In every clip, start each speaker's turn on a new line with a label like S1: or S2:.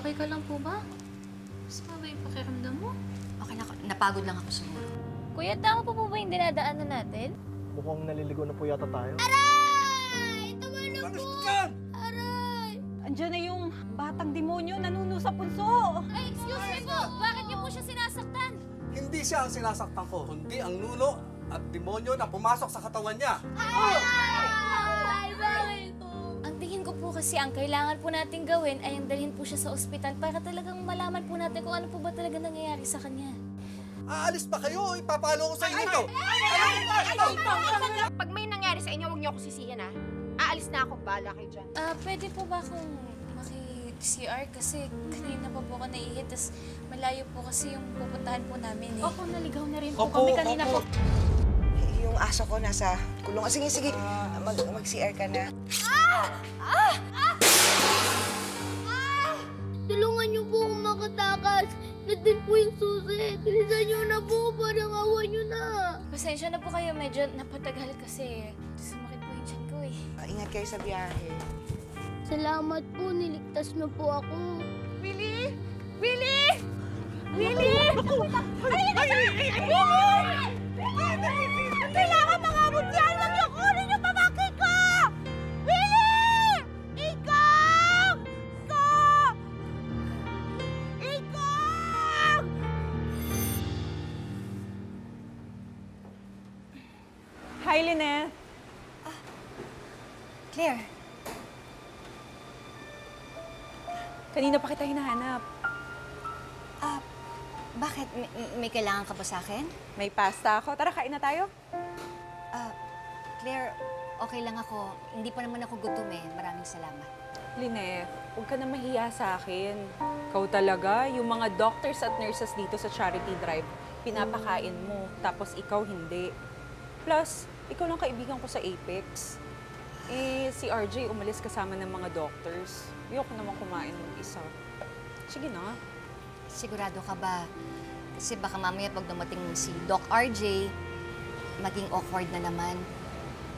S1: okay ka lang po ba? Mas ba yung pakiramdam mo?
S2: Okay na, napagod lang ako siguro.
S1: Kuya, tama po ba yung dinadaanan natin?
S3: Mukhang naliligo na po yata tayo.
S4: Aray! Tumulong po! Aray!
S5: Andiyan na yung batang demonyo nanuno sa punso.
S1: Ay, excuse me po! Bakit niyo po siya sinasaktan?
S6: Hindi siya ang sinasaktan ko, kundi ang nuno at demonyo na pumasok sa katawan niya.
S1: Ang tingin ko po kasi ang kailangan po natin gawin ay ang dalhin po siya sa ospital para talagang malaman po natin kung ano po ba talaga nangyayari sa kanya.
S6: Aalis pa kayo, ipapalo ko sa inyo ito.
S4: Pag may nangyari sa inyo, huwag niyo ako sisihin, ha? Aalis na ako, bahala kayo dyan.
S1: Pwede po ba akong maki-CR kasi kanina pa po ako naiihit, tas malayo po kasi yung pupuntahan po namin eh.
S5: Opo, naligaw na rin po kami kanina po.
S7: Yung aso ko nasa kulong. Sige, sige. Mag-CR ka na.
S4: Tulungan niyo po akong makatakas. Nandun po yung susi. Bilisan niyo na po, parang awa niyo na.
S1: Pasensya na po kayo, medyo napatagal kasi sumakit po yung tiyan ko eh.
S7: Ingat kayo sa biyahe.
S4: Salamat po, niligtas niyo po ako.
S5: Willie! Willie! Willie! Kailangan makabot yan! Huwag niyo kunin yung pamangkin ko! Willie! Ikaw! Ikaw! Hi, Lynette.
S2: Claire,
S5: Kanina pa kita hinahanap.
S2: bakit? May kailangan ka ba sa akin?
S5: May pasta ako. Tara, kain na tayo.
S2: Claire, okay lang ako. Hindi pa naman ako gutom eh. Maraming salamat.
S5: Lynette, huwag ka na mahiya sa akin. Ikaw talaga, yung mga doctors at nurses dito sa charity drive, pinapakain mo, tapos ikaw hindi. Plus, ikaw lang kaibigan ko sa Apex. Eh, si RJ umalis kasama ng mga doctors. Ayoko naman kumain mag-isa. Sige na.
S2: Sigurado ka ba? Kasi baka mamaya pag dumating si Doc RJ, maging awkward na naman.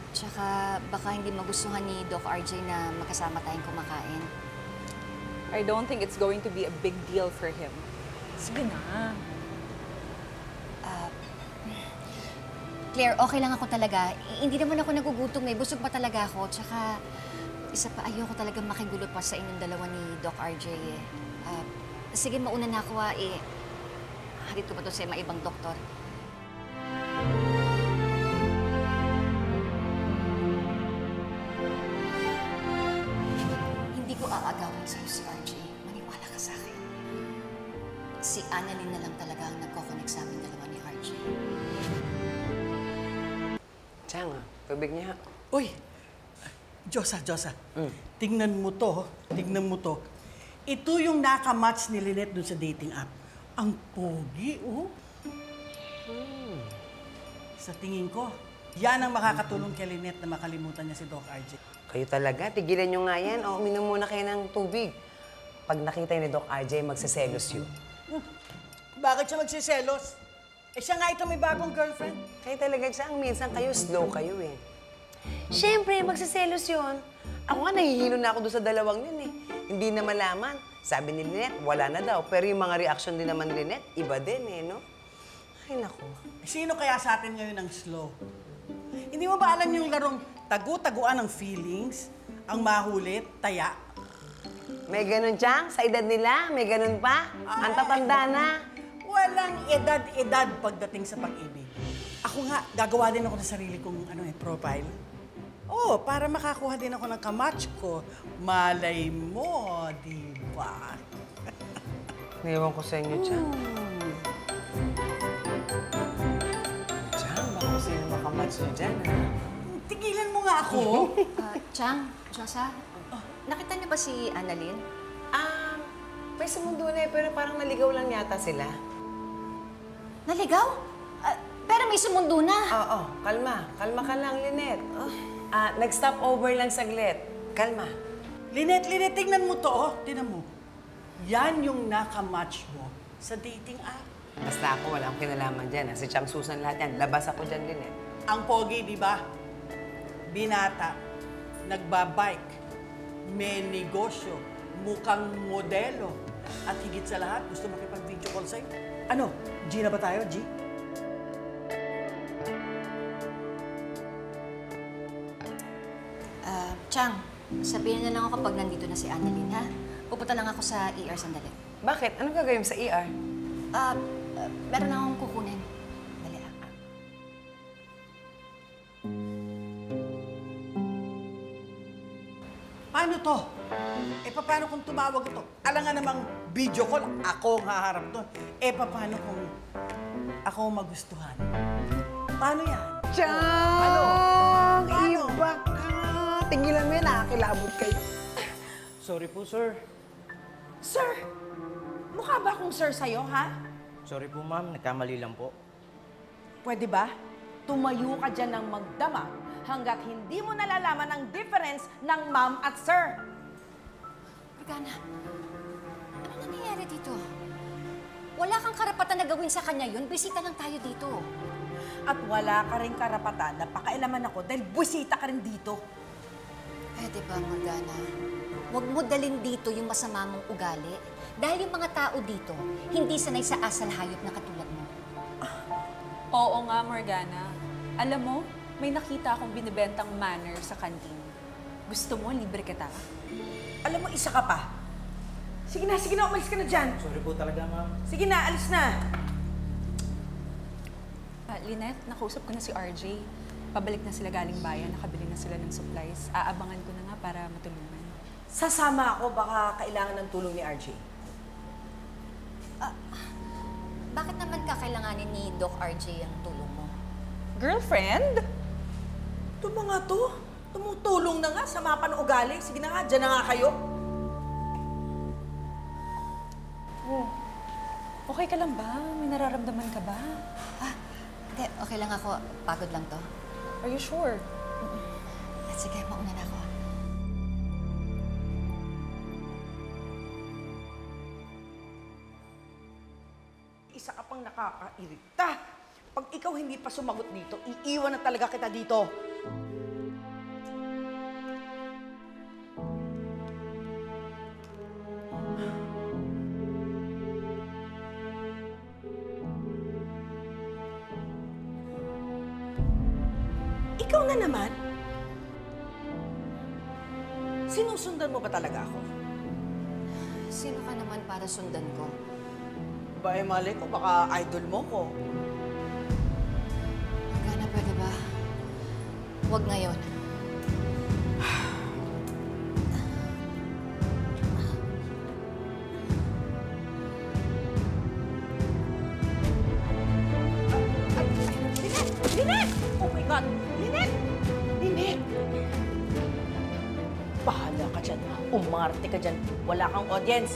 S2: Tsaka baka hindi magustuhan ni Doc RJ na magkasama tayong kumakain.
S5: I don't think it's going to be a big deal for him. Sige na.
S2: Claire, okay lang ako talaga. Hindi naman ako nagugutom eh. Busog pa talaga ako. Tsaka, isa pa, ayoko talaga makigulo pa sa inyong dalawa ni Doc RJ eh. Sige, mauna na ako eh. Harito ba to sa mga ibang doktor? Hindi ko aagawin sa'yo si RJ. Maniwala ka sa akin. Si Annalyn na lang talaga ang nagkoconnect sa amin dalawa ni RJ.
S7: Chang, tubig niya.
S8: Uy! Diyosa. Tingnan mo to. Ito yung nakamatch ni Lynette dun sa dating app. Ang pogi, oh. Sa tingin ko, yan ang makakatulong kay Lynette na makalimutan niya si Doc RJ.
S7: Kayo talaga, tigilan niyo nga yan. O, uminom muna kayo ng tubig. Pag nakita ni Doc RJ, magsiselos yun.
S8: Bakit siya magsiselos? Eh siya nga ito may bagong girlfriend.
S7: Kayo talaga, Chang, minsan kayo, slow kayo eh. Siyempre, magsiselos yun. Ako nga, nahihilo na ako doon sa dalawang yun eh. Hindi na malaman. Sabi ni Lynette, wala na daw. Pero yung mga reaction din naman ni Lynette, iba din eh, no? Ay, naku.
S8: Sino kaya sa atin ngayon ang slow? Hindi mo ba alam yung larong tagu-taguan ng feelings? Ang mahulit, taya?
S7: May ganun, Chang? Sa edad nila? May ganun pa? Ang tatanda na?
S8: Walang edad-edad pagdating sa pag-ibig. Ako nga, gagawa din ako ng sarili kong profile. Oh, para makakuha din ako ng kamatch ko. Malay mo, di ba?
S7: Naiwan ko sa inyo, Chang. Chang, baka sino makamatch nyo dyan, ha?
S8: Tigilan mo nga ako.
S2: Chang, Josa, nakita niyo ba si Annalyn?
S7: May sumundo na eh, pero parang naligaw lang yata sila.
S2: Naligaw? Pero may sumundo na.
S7: Oo, kalma. Kalma ka lang, Lynette. Nag-stop over lang saglit. Kalma.
S8: Lynette, tingnan mo to, oh. Tingnan mo. Yan yung nakamatch mo sa dating app.
S7: Basta ako, wala akong kinalaman dyan. Si Chang Susan lahat yan. Labas ako dyan, Lynette.
S8: Ang pogi, di ba? Binata, nagbabike, may negosyo, mukhang modelo. At higit sa lahat, gusto makipag-video call sa'yo. Ano? G na ba tayo, G?
S2: Chang, sabihin na lang ako kapag nandito na si Annalyn, ha? Pupunta lang ako sa ER sandali.
S7: Bakit? Anong gagawin mo sa ER?
S2: Meron akong kukunin. Dali,
S8: Paano to? Paano kung tumawag ito? Alam nga namang video call, ako ang haharap doon. Paano kung ako ang magustuhan? Paano yan?
S7: Chang!
S8: Ano? Paano?
S7: Iba ka! Tingilan mo yan, nakakilabot kayo.
S3: Sorry po, sir.
S9: Sir, mukha ba akong sir sa'yo, ha?
S3: Sorry po, ma'am. Nagkamali lang po.
S9: Pwede ba? Tumayo ka dyan ng magdama hanggat hindi mo nalalaman ang difference ng ma'am at sir.
S2: Morgana, ano nangyayari dito? Wala kang karapatan na gawin sa kanya yun. Bisita lang tayo dito.
S9: At wala ka rin karapatan na pakailaman ako dahil buwisita ka rin dito.
S2: Pwede ba, Morgana? Huwag mo dalhin dito yung masama mong ugali. Dahil yung mga tao dito, hindi sanay sa asal hayop na katulad mo.
S5: Oo nga, Morgana. Alam mo, may nakita akong binibentang manner sa kantin. Gusto mo, libre kita?
S9: Alam mo, isa ka pa. Sige na, umalis ka na dyan.
S3: Sorry po talaga, ma'am.
S9: Sige na, alis na.
S5: Lynette, nakausap ko na si RJ. Pabalik na sila galing bayan, nakabili na sila ng supplies. Aabangan ko na nga para matulungan.
S9: Sasama ako, baka kailangan ng tulong ni RJ.
S2: Bakit naman kakailanganin ni Doc RJ ang tulong mo?
S5: Girlfriend?
S9: Ito mga to, tumutulong na nga sa mga panuugali. Sige na nga, dyan na nga kayo.
S5: Oh, okay ka lang ba? May nararamdaman ka ba?
S2: Hindi, okay lang ako. Pagod lang to.
S5: Are you sure?
S2: Sige, mauna na ako.
S9: Isa ka pang nakakairita. Pag ikaw hindi pa sumagot dito, iiwan na talaga kita dito. Ikaw na naman? Sinusundan mo ba talaga ako?
S2: Sino ka naman para sundan ko?
S9: Ba, mali ko, baka idol mo ko.
S2: Morgana, pwede ba? Huwag ngayon.
S9: Lynette! Oh my God! Lynette! Lynette! Bahala ka dyan. Umarte ka dyan. Wala kang audience.